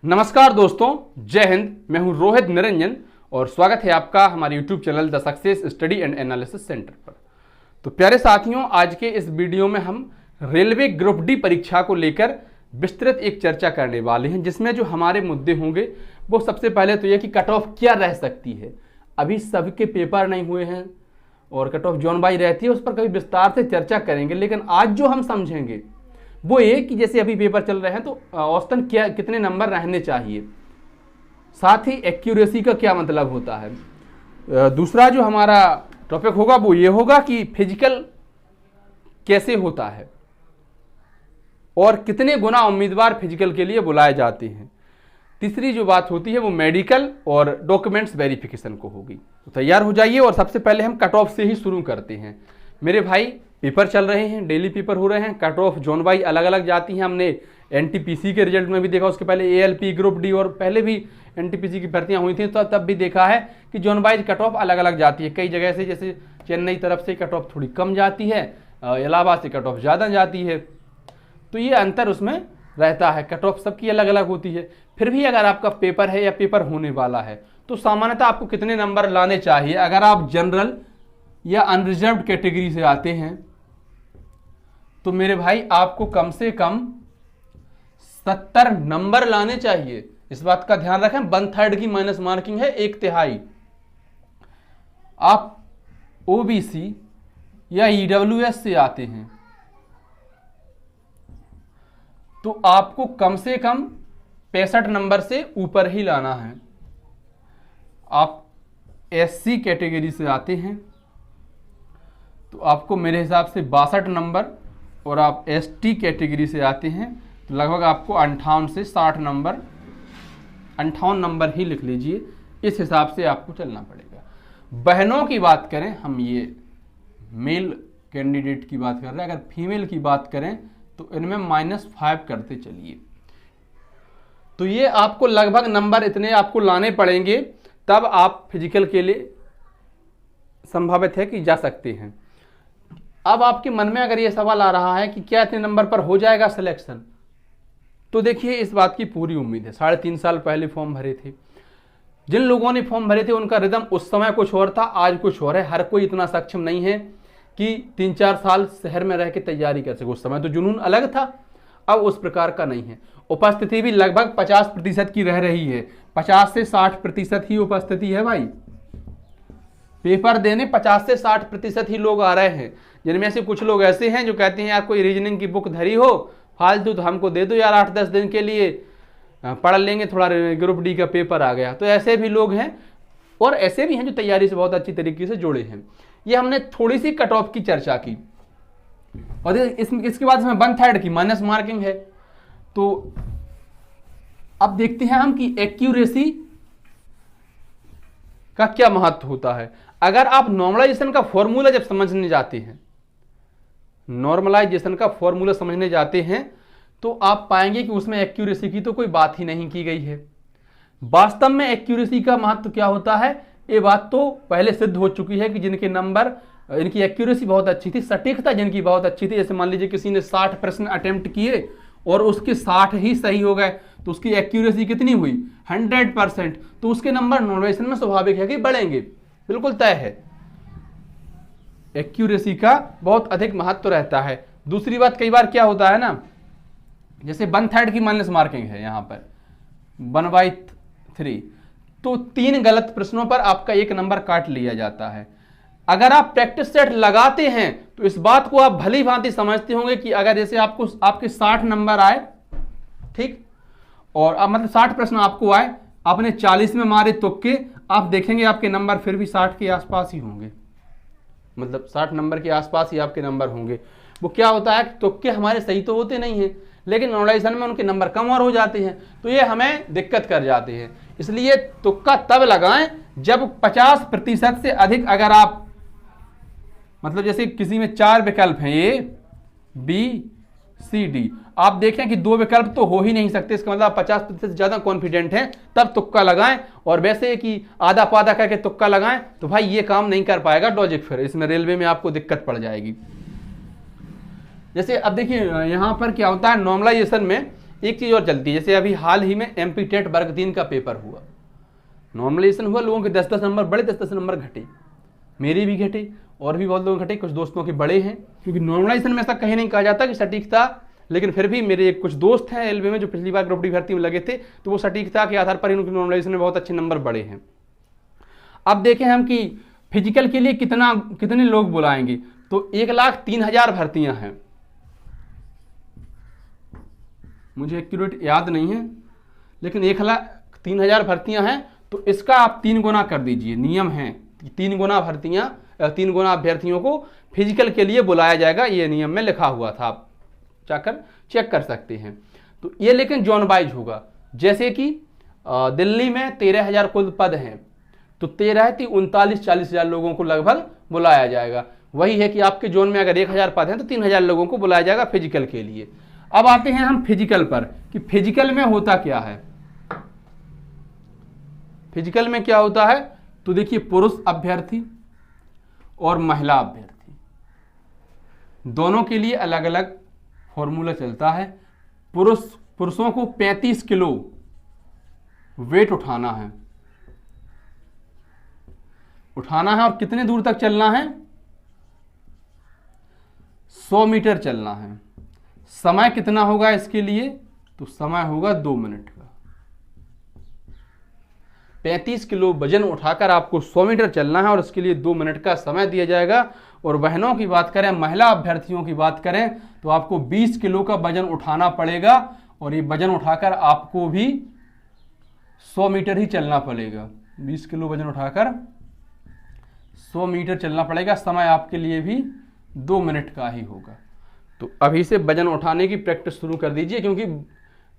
नमस्कार दोस्तों, जय हिंद। मैं हूं रोहित निरंजन और स्वागत है आपका हमारे YouTube channel the success study and analysis centre पर। तो प्यारे साथियों, आज के इस वीडियो में हम रेलवे ग्रुप डी परीक्षा को लेकर विस्तृत एक चर्चा करने वाले हैं, जिसमें जो हमारे मुद्दे होंगे वो सबसे पहले तो यह कि कट ऑफ क्या रह सकती है। अभी सबके पेपर नहीं हुए हैं और कट ऑफ जोन बाई रहती है, उस पर कभी विस्तार से चर्चा करेंगे। लेकिन आज जो हम समझेंगे वो ये कि जैसे अभी पेपर चल रहे हैं तो औसतन क्या कितने नंबर रहने चाहिए, साथ ही एक्यूरेसी का क्या मतलब होता है। दूसरा जो हमारा टॉपिक होगा वो ये होगा कि फिजिकल कैसे होता है और कितने गुना उम्मीदवार फिजिकल के लिए बुलाए जाते हैं। तीसरी जो बात होती है वो मेडिकल और डॉक्यूमेंट्स वेरिफिकेशन को होगी। तो तैयार हो जाइए और सबसे पहले हम कट ऑफ से ही शुरू करते हैं। मेरे भाई, पेपर चल रहे हैं, डेली पेपर हो रहे हैं, कट ऑफ जोन वाइज अलग अलग जाती हैं। हमने एनटीपीसी के रिजल्ट में भी देखा, उसके पहले एएलपी ग्रुप डी और पहले भी एनटीपीसी की भर्तियां हुई थी, तो तब भी देखा है कि जोन वाइज कट ऑफ अलग अलग जाती है। कई जगह से जैसे चेन्नई तरफ से कट ऑफ थोड़ी कम जाती है, इलाहाबाद से कट ऑफ ज़्यादा जाती है, तो ये अंतर उसमें रहता है। कट ऑफ सबकी अलग अलग होती है। फिर भी अगर आपका पेपर है या पेपर होने वाला है तो सामान्यतः आपको कितने नंबर लाने चाहिए। अगर आप जनरल या अनरिजर्व्ड कैटेगरी से आते हैं तो मेरे भाई आपको कम से कम 70 नंबर लाने चाहिए। इस बात का ध्यान रखें, 1/3 की माइनस मार्किंग है, 1/3। आप ओबीसी या ईडब्ल्यूएस से आते हैं तो आपको कम से कम 65 नंबर से ऊपर ही लाना है। आप एससी कैटेगरी से आते हैं तो आपको मेरे हिसाब से 62 नंबर, और आप एसटी कैटेगरी से आते हैं तो लगभग आपको 58 से 60 नंबर, 58 नंबर ही लिख लीजिए। इस हिसाब से आपको चलना पड़ेगा। बहनों की बात करें, हम ये मेल कैंडिडेट की बात कर रहे हैं, अगर फीमेल की बात करें तो इनमें -5 करते चलिए। तो ये आपको लगभग नंबर इतने आपको लाने पड़ेंगे, तब आप फिजिकल के लिए संभावित है कि जा सकते हैं। अब आपके मन में अगर ये सवाल आ रहा है कि क्या इतने नंबर पर हो जाएगा सिलेक्शन, तो देखिए इस बात की पूरी उम्मीद है। 3.5 साल पहले फॉर्म भरे थे, जिन लोगों ने फॉर्म भरे थे उनका रिदम उस समय कुछ और था, आज कुछ और है। हर कोई इतना सक्षम नहीं है कि 3-4 साल शहर में रह के तैयारी कर सके। उस समय तो जुनून अलग था, अब उस प्रकार का नहीं है। उपस्थिति भी लगभग 50% की रह रही है, 50 से 60% ही उपस्थिति है भाई। पेपर देने 50 से 60% ही लोग आ रहे हैं, जिनमें से कुछ लोग ऐसे हैं जो कहते हैं यार कोई रीजनिंग की बुक धरी हो फालतू तो हमको दे दो यार, 8-10 दिन के लिए पढ़ लेंगे, थोड़ा ग्रुप डी का पेपर आ गया। तो ऐसे भी लोग हैं और ऐसे भी हैं जो तैयारी से बहुत अच्छी तरीके से जुड़े हैं। ये हमने थोड़ी सी कट ऑफ की चर्चा की और इसके बाद इसमें 1/3 की माइनस मार्किंग है। तो अब देखते हैं हम कि एक्यूरेसी का क्या महत्व होता है। अगर आप नॉर्मलाइजेशन का फॉर्मूला जब समझने जाते हैं, नॉर्मलाइजेशन का फॉर्मूला समझने जाते हैं तो आप पाएंगे कि उसमें एक्यूरेसी की तो कोई बात ही नहीं की गई है। वास्तव में एक्यूरेसी का महत्व क्या होता है, ये बात तो पहले सिद्ध हो चुकी है कि जिनके नंबर, इनकी एक्यूरेसी बहुत अच्छी थी, सटीकता जिनकी बहुत अच्छी थी, जैसे मान लीजिए किसी ने 60 प्रश्न अटेम्प्ट किए और उसके 60 ही सही हो गए, तो उसकी एक्यूरेसी कितनी हुई, 100%। तो उसके नंबर नॉर्मलाइजेशन में स्वाभाविक है कि बढ़ेंगे, बिल्कुल तय है। एक्यूरेसी का बहुत अधिक महत्व रहता है। दूसरी बात, कई बार क्या होता है ना, जैसे 1/3 की माइनस मार्किंग है, यहां पर 1/3, तो 3 गलत प्रश्नों पर आपका 1 नंबर काट लिया जाता है। अगर आप प्रैक्टिस सेट लगाते हैं तो इस बात को आप भली भांति समझते होंगे कि अगर जैसे आपको आपके 60 नंबर आए, ठीक, और अब मतलब 60 प्रश्न आपको आए, आपने 40 में मारे तुक्के, आप देखेंगे आपके नंबर फिर भी 60 के आसपास ही होंगे, मतलब 60 नंबर के आसपास ही आपके नंबर होंगे। वो क्या होता है कि तुक्के हमारे सही तो होते नहीं हैं, लेकिन नॉर्मलाइजेशन में उनके नंबर कम और हो जाते हैं, तो ये हमें दिक्कत कर जाते हैं। इसलिए तुक्का तब लगाएं जब 50% से अधिक, अगर आप मतलब जैसे किसी में 4 विकल्प हैं, ए बी सी डी, आप देखें कि 2 विकल्प तो हो ही नहीं सकते, इसका मतलब 50% से ज्यादा कॉन्फिडेंट हैं, तब तुक्का लगाएं। और वैसे कि आधा पादा करके तुक्का लगाएं तो भाई ये काम नहीं कर पाएगा लॉजिक, फिर इसमें रेलवे में आपको दिक्कत पड़ जाएगी। जैसे अब देखिए यहां पर क्या होता है, नॉर्मलाइजेशन में एक चीज़ और चलती है, जैसे अभी हाल ही में एमपी टेट वर्ग 3 का पेपर हुआ, नॉर्मलाइजेशन हुआ, लोगों के 10-10 नंबर बढ़े, 10-10 नंबर घटे, मेरी भी घटे और भी बहुत लोग घटे, कुछ दोस्तों के बड़े हैं, क्योंकि नॉर्मलाइजेशन में ऐसा कहीं नहीं कहा जाता कि सटीक था, लेकिन फिर भी मेरे कुछ दोस्त हैं रेलवे में जो पिछली बार ग्रुप डी भर्ती में लगे थे, तो वो सटीकता के आधार पर उनके नॉर्मलाइजेशन में बहुत अच्छे नंबर बढ़े हैं। अब देखें हम कि फिजिकल के लिए कितने लोग बुलाएंगे, तो 1,03,000 भर्तियां हैं, मुझे एक्यूरेट याद नहीं है, लेकिन 1,03,000 भर्तियां हैं, तो इसका आप 3 गुना कर दीजिए। नियम है 3 गुना अभ्यर्थियों को फिजिकल के लिए बुलाया जाएगा, ये नियम में लिखा हुआ था, आप जाकर चेक कर सकते हैं। तो ये लेकिन जोन वाइज होगा, जैसे कि दिल्ली में 13,000 कुल पद हैं, तो 13 थी 39-40,000 लोगों को लगभग बुलाया जाएगा। वही है कि आपके जोन में अगर 1,000 पद हैं तो 3,000 लोगों को बुलाया जाएगा फिजिकल के लिए। अब आते हैं हम फिजिकल पर कि फिजिकल में होता क्या है। फिजिकल में क्या होता है, तो देखिए पुरुष अभ्यर्थी और महिला अभ्यर्थी दोनों के लिए अलग अलग फॉर्मूला चलता है। पुरुषों को 35 किलो वेट उठाना है और कितने दूर तक चलना है, 100 मीटर चलना है। समय कितना होगा इसके लिए, तो समय होगा 2 मिनट का। 35 किलो वजन उठाकर आपको 100 मीटर चलना है और इसके लिए 2 मिनट का समय दिया जाएगा। और बहनों की बात करें, महिला अभ्यर्थियों की बात करें, तो आपको 20 किलो का वजन उठाना पड़ेगा और ये वजन उठाकर आपको भी 100 मीटर ही चलना पड़ेगा। 20 किलो वजन उठाकर 100 मीटर चलना पड़ेगा। समय आपके लिए भी 2 मिनट का ही होगा। तो अभी से वजन उठाने की प्रैक्टिस शुरू कर दीजिए, क्योंकि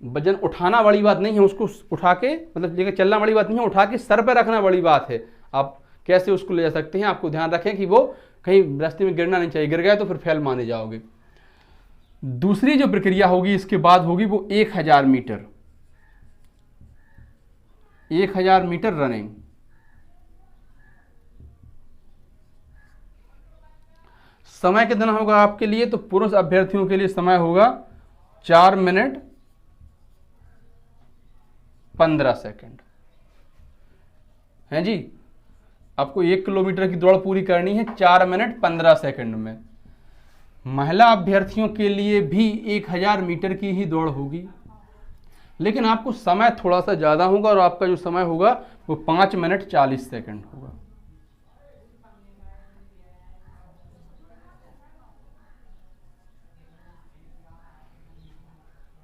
वजन उठाना बड़ी बात नहीं है, उसको उठा के मतलब लेकर चलना बड़ी बात नहीं है, उठा के सर पर रखना बड़ी बात है। आप कैसे उसको ले जा सकते हैं, आपको ध्यान रखें कि वो कहीं रास्ते में गिरना नहीं चाहिए, गिर गए तो फिर फेल माने जाओगे। दूसरी जो प्रक्रिया होगी इसके बाद होगी वो 1,000 मीटर, 1,000 मीटर रनिंग। समय कितना होगा आपके लिए, तो पुरुष अभ्यर्थियों के लिए समय होगा 4 मिनट 15 सेकंड है जी। आपको 1 किलोमीटर की दौड़ पूरी करनी है 4 मिनट 15 सेकंड में। महिला अभ्यर्थियों के लिए भी 1,000 मीटर की ही दौड़ होगी, लेकिन आपको समय थोड़ा सा ज़्यादा होगा और आपका जो समय होगा वो 5 मिनट 40 सेकंड होगा।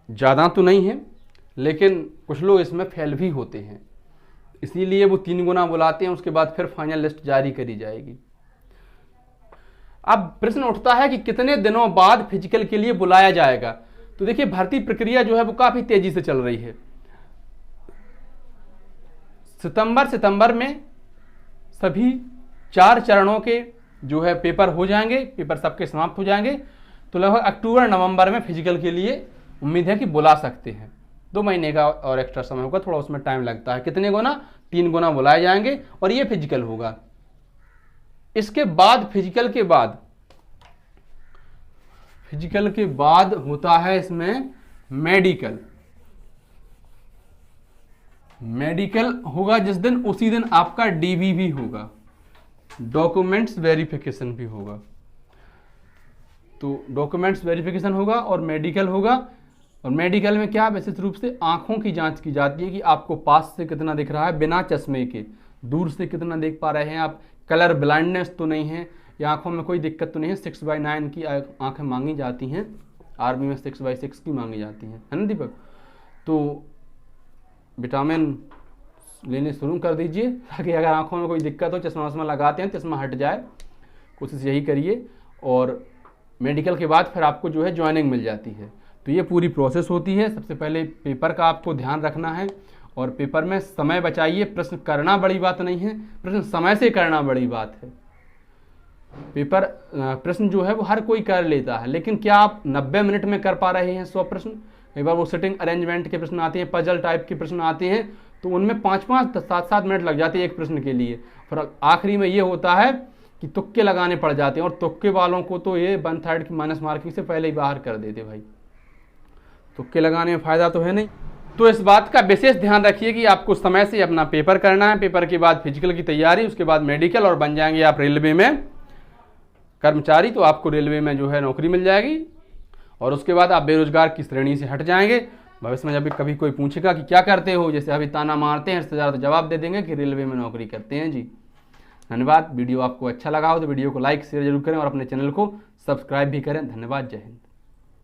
ज़्यादा तो नहीं है, लेकिन कुछ लोग इसमें फेल भी होते हैं, इसीलिए वो 3 गुना बुलाते हैं, उसके बाद फिर फाइनल लिस्ट जारी करी जाएगी। अब प्रश्न उठता है कि कितने दिनों बाद फिजिकल के लिए बुलाया जाएगा। तो देखिए भर्ती प्रक्रिया जो है वो काफ़ी तेजी से चल रही है। सितंबर में सभी 4 चरणों के जो है पेपर हो जाएंगे, पेपर सबके समाप्त हो जाएंगे, तो लगभग अक्टूबर नवंबर में फिजिकल के लिए उम्मीद है कि बुला सकते हैं। 2 महीने का और एक्स्ट्रा समय होगा, थोड़ा उसमें टाइम लगता है। कितने गुना, 3 गुना बुलाए जाएंगे और ये फिजिकल होगा। इसके बाद फिजिकल के बाद होता है इसमें मेडिकल होगा जिस दिन, उसी दिन आपका डीवी भी होगा, डॉक्यूमेंट्स वेरिफिकेशन भी होगा। तो डॉक्यूमेंट्स वेरिफिकेशन होगा और मेडिकल होगा। और मेडिकल में क्या, विशेष रूप से आंखों की जांच की जाती है कि आपको पास से कितना दिख रहा है बिना चश्मे के, दूर से कितना देख पा रहे हैं आप, कलर ब्लाइंडनेस तो नहीं है, या आंखों में कोई दिक्कत तो नहीं है। 6/9 की आंखें मांगी जाती हैं, आर्मी में 6/6 की मांगी जाती हैं, है ना दीपक। तो विटामिन लेने शुरू कर दीजिए, ताकि अगर आंखों में कोई दिक्कत हो, चश्मा वश्मा लगाते हैं, चश्मा हट जाए, कोशिश यही करिए। और मेडिकल के बाद फिर आपको जो है ज्वाइनिंग मिल जाती है। तो ये पूरी प्रोसेस होती है। सबसे पहले पेपर का आपको ध्यान रखना है और पेपर में समय बचाइए। प्रश्न करना बड़ी बात नहीं है, प्रश्न समय से करना बड़ी बात है। प्रश्न जो है वो हर कोई कर लेता है, लेकिन क्या आप 90 मिनट में कर पा रहे हैं 100 प्रश्न। कई बार वो सिटिंग अरेंजमेंट के प्रश्न आते हैं, पजल टाइप के प्रश्न आते हैं, तो उनमें 5-5, 7-7 मिनट लग जाते हैं एक प्रश्न के लिए। फिर आखिरी में ये होता है कि तुक्के लगाने पड़ जाते हैं, और तुक्के वालों को तो ये 1/3 की माइनस मार्किंग से पहले ही बाहर कर देते भाई। तुक्के लगाने में फ़ायदा तो है नहीं। तो इस बात का विशेष ध्यान रखिए कि आपको समय से अपना पेपर करना है, पेपर के बाद फिजिकल की तैयारी, उसके बाद मेडिकल, और बन जाएंगे आप रेलवे में कर्मचारी। तो आपको रेलवे में जो है नौकरी मिल जाएगी और उसके बाद आप बेरोजगार की श्रेणी से हट जाएंगे। भविष्य में जब कभी कोई पूछेगा कि क्या करते हो, जैसे अभी ताना मारते हैं रिश्तेदार, तो जवाब दे देंगे कि रेलवे में नौकरी करते हैं जी। धन्यवाद। वीडियो आपको अच्छा लगा हो तो वीडियो को लाइक शेयर जरूर करें और अपने चैनल को सब्सक्राइब भी करें। धन्यवाद। जय हिंद।